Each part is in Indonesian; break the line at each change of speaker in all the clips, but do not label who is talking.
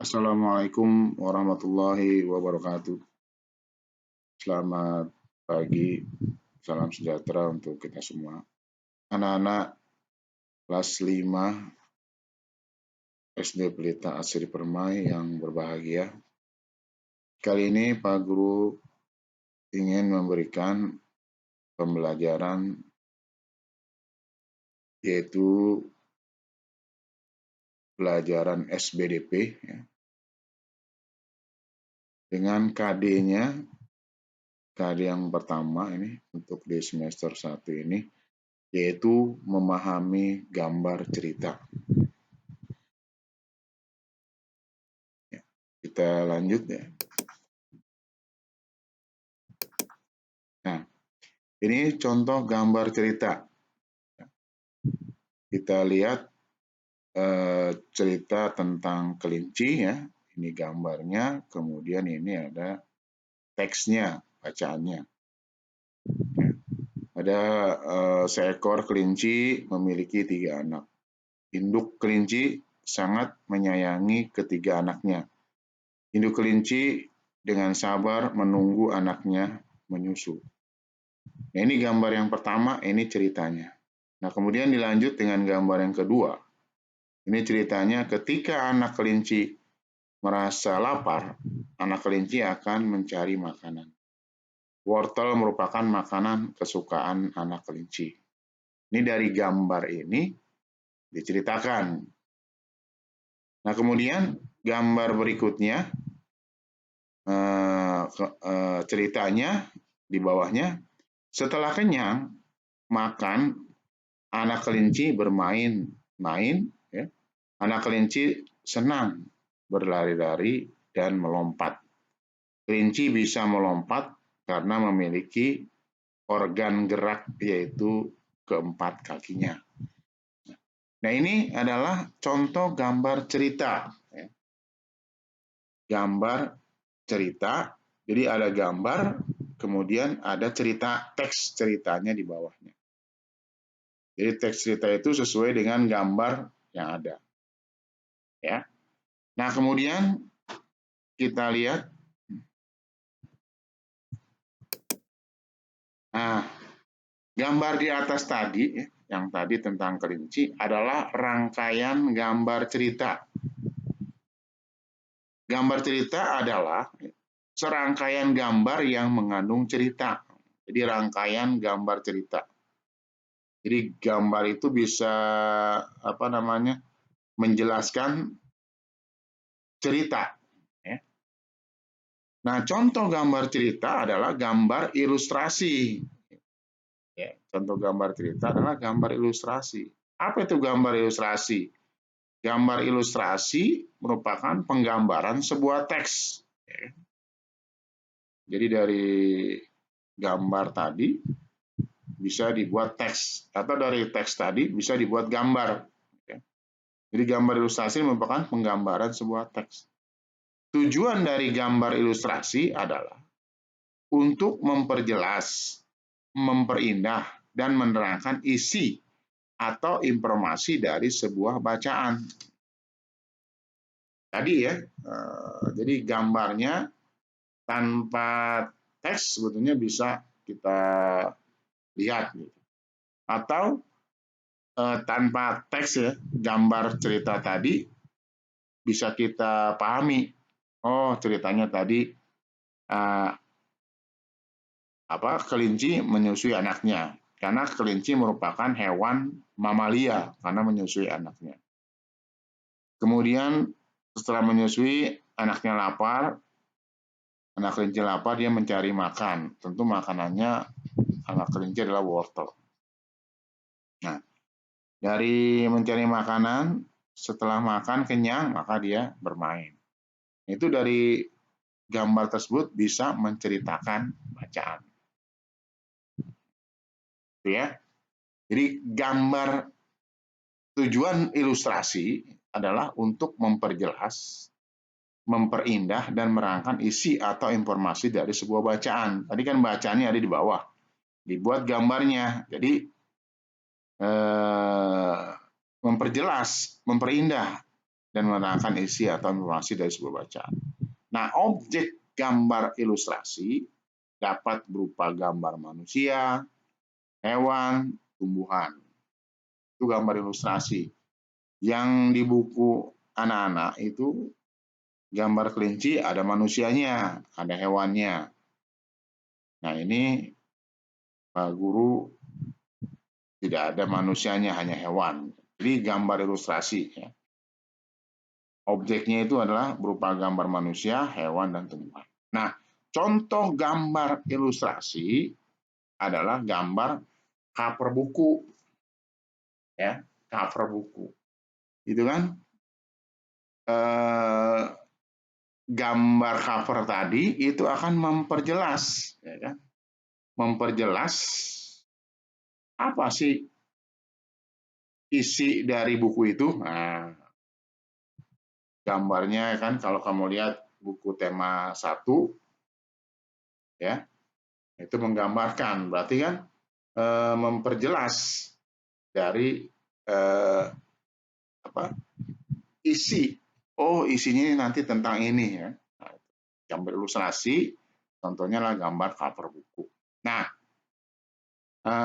Assalamualaikum warahmatullahi wabarakatuh. Selamat pagi, salam sejahtera untuk kita semua. Anak-anak kelas 5 SD Pelita Asri Permai yang berbahagia. Kali ini Pak Guru ingin memberikan pembelajaran yaitu pelajaran SBDP ya. Dengan KD-nya, KD yang pertama ini untuk di semester 1 ini yaitu memahami gambar cerita. Kita lanjut ya. Nah, ini contoh gambar cerita. Kita lihat cerita tentang kelinci ya. Ini gambarnya, kemudian ini ada teksnya, bacaannya. Ya. Ada seekor kelinci memiliki 3 anak. Induk kelinci sangat menyayangi ketiga anaknya. Induk kelinci dengan sabar menunggu anaknya menyusu. Nah, ini gambar yang pertama, ini ceritanya. Nah, kemudian dilanjut dengan gambar yang kedua. Ini ceritanya ketika anak kelinci merasa lapar, anak kelinci akan mencari makanan. Wortel merupakan makanan kesukaan anak kelinci. Ini dari gambar ini diceritakan. Nah, kemudian gambar berikutnya, ceritanya di bawahnya, setelah kenyang, makan, anak kelinci bermain-main, ya. Anak kelinci senang berlari-lari dan melompat. Kelinci bisa melompat karena memiliki organ gerak yaitu keempat kakinya. Nah, ini adalah contoh gambar cerita. Ya. Gambar cerita, jadi ada gambar, kemudian ada cerita, teks ceritanya di bawahnya. Jadi teks cerita itu sesuai dengan gambar yang ada. Ya. Nah, kemudian kita lihat. Nah, gambar di atas tadi, yang tadi tentang kelinci, adalah rangkaian gambar cerita. Gambar cerita adalah serangkaian gambar yang mengandung cerita. Jadi rangkaian gambar cerita. Jadi gambar itu bisa menjelaskan cerita. Nah, contoh gambar cerita adalah gambar ilustrasi. Ya, contoh gambar cerita adalah gambar ilustrasi. Apa itu gambar ilustrasi? Gambar ilustrasi merupakan penggambaran sebuah teks. Ya. Jadi dari gambar tadi bisa dibuat teks, atau dari teks tadi bisa dibuat gambar. Ya. Jadi gambar ilustrasi merupakan penggambaran sebuah teks. Tujuan dari gambar ilustrasi adalah untuk memperjelas, memperindah, dan menerangkan isi atau informasi dari sebuah bacaan. Tadi ya, jadi gambarnya tanpa teks sebetulnya bisa kita lihat. Gitu. Atau tanpa teks ya, gambar cerita tadi bisa kita pahami. Oh, ceritanya tadi kelinci menyusui anaknya. Karena kelinci merupakan hewan mamalia karena menyusui anaknya. Kemudian setelah menyusui, anaknya lapar, anak kelinci lapar, dia mencari makan. Tentu makanannya anak kelinci adalah wortel. Nah, dari mencari makanan, setelah makan kenyang, maka dia bermain. Itu dari gambar tersebut bisa menceritakan bacaan. Itu ya. Jadi gambar, tujuan ilustrasi adalah untuk memperjelas, memperindah, dan merangkai isi atau informasi dari sebuah bacaan. Tadi kan bacaannya ada di bawah. Dibuat gambarnya. Jadi, memperjelas, memperindah dan menerangkan isi atau informasi dari sebuah bacaan. Nah, objek gambar ilustrasi dapat berupa gambar manusia, hewan, tumbuhan. Itu gambar ilustrasi. Yang di buku anak-anak itu gambar kelinci ada manusianya, ada hewannya. Nah, ini Pak Guru tidak ada manusianya, hanya hewan. Jadi gambar ilustrasi. Ya. Objeknya itu adalah berupa gambar manusia, hewan, dan tumbuhan. Nah, contoh gambar ilustrasi adalah gambar cover buku. Ya, cover buku. Itu kan gambar cover tadi itu akan memperjelas, ya kan? Memperjelas apa sih isi dari buku itu. Nah, gambarnya kan kalau kamu lihat buku tema 1 ya, itu menggambarkan, berarti kan memperjelas dari isi. Oh, isinya nanti tentang ini ya. Nah, gambar ilustrasi contohnya lah gambar cover buku. Nah,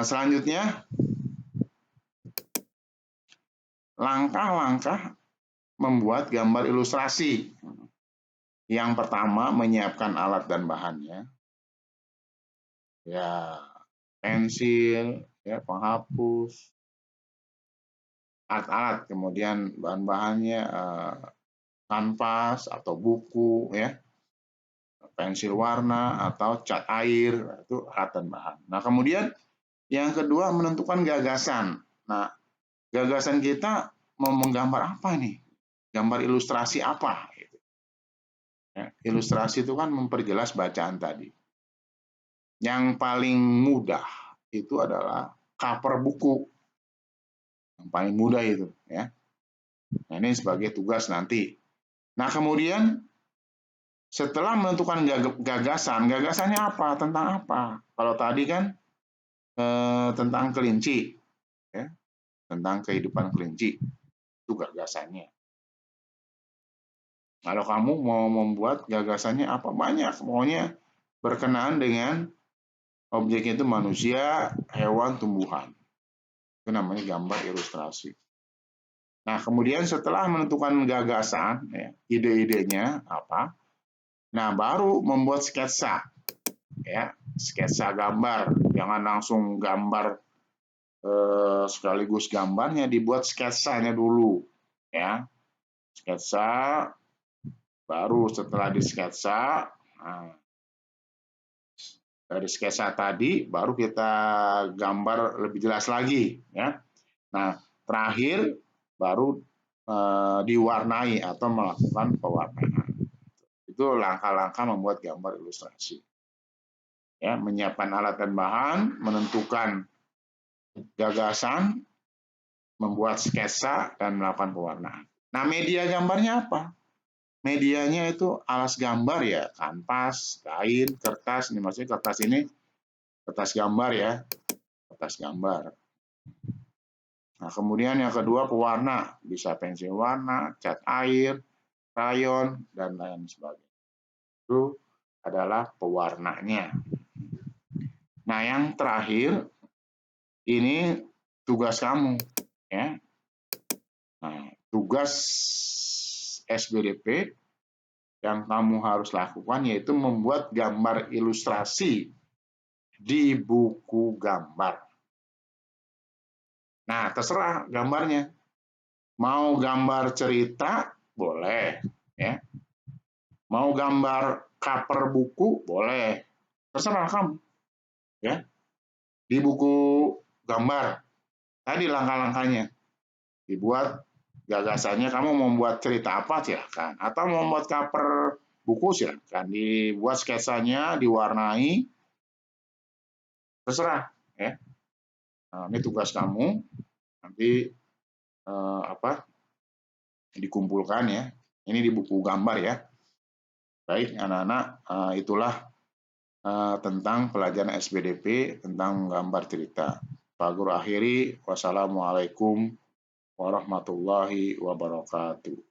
selanjutnya langkah-langkah membuat gambar ilustrasi. Yang pertama, menyiapkan alat dan bahannya. Ya, pensil, ya, penghapus, alat-alat, kemudian bahan-bahannya kanvas atau buku, ya, pensil warna atau cat air, itu alat dan bahan. Nah, kemudian yang kedua menentukan gagasan. Nah, gagasan kita mau menggambar apa nih? Gambar ilustrasi apa? Ya, ilustrasi itu kan memperjelas bacaan tadi. Yang paling mudah itu adalah cover buku. Yang paling mudah itu, ya. Nah, ini sebagai tugas nanti. Nah, kemudian setelah menentukan gagasan, gagasannya apa? Tentang apa? Kalau tadi kan tentang kelinci, ya, tentang kehidupan kelinci, itu gagasannya. Kalau kamu mau membuat gagasannya apa? Banyak, pokoknya berkenaan dengan objeknya itu manusia, hewan, tumbuhan. Itu namanya gambar ilustrasi. Nah, kemudian setelah menentukan gagasan, ya, ide-idenya apa, nah baru membuat sketsa, ya, sketsa gambar. Jangan langsung gambar sekaligus gambarnya, dibuat sketsanya dulu, ya, sketsa. Baru setelah disketsa, nah, dari sketsa tadi baru kita gambar lebih jelas lagi, ya. Nah, terakhir baru diwarnai atau melakukan pewarnaan. Itu langkah-langkah membuat gambar ilustrasi. Ya, menyiapkan alat dan bahan, menentukan gagasan, membuat sketsa, dan melakukan pewarnaan. Nah, media gambarnya apa? Medianya itu alas gambar ya, kanvas, kain, kertas. Ini maksudnya kertas ini kertas gambar ya, kertas gambar. Nah, kemudian yang kedua pewarna, bisa pensil warna, cat air, krayon, dan lain sebagainya. Itu adalah pewarnanya. Nah, yang terakhir ini tugas kamu, ya. Nah, tugas SBDP yang kamu harus lakukan yaitu membuat gambar ilustrasi di buku gambar. Nah, terserah gambarnya. Mau gambar cerita, boleh. Ya. Mau gambar cover buku, boleh. Terserah kamu. Ya. Di buku gambar, tadi langkah-langkahnya. Dibuat gagasannya, kamu mau membuat cerita apa, silahkan. Atau mau membuat cover buku, silahkan. Dibuat sketsanya, diwarnai, terserah. Ya. Nah, ini tugas kamu. Nanti dikumpulkan ya. Ini di buku gambar ya. Baik anak-anak, itulah tentang pelajaran SBDP tentang gambar cerita. Pak Guru akhiri, wassalamualaikum warahmatullahi wabarakatuh.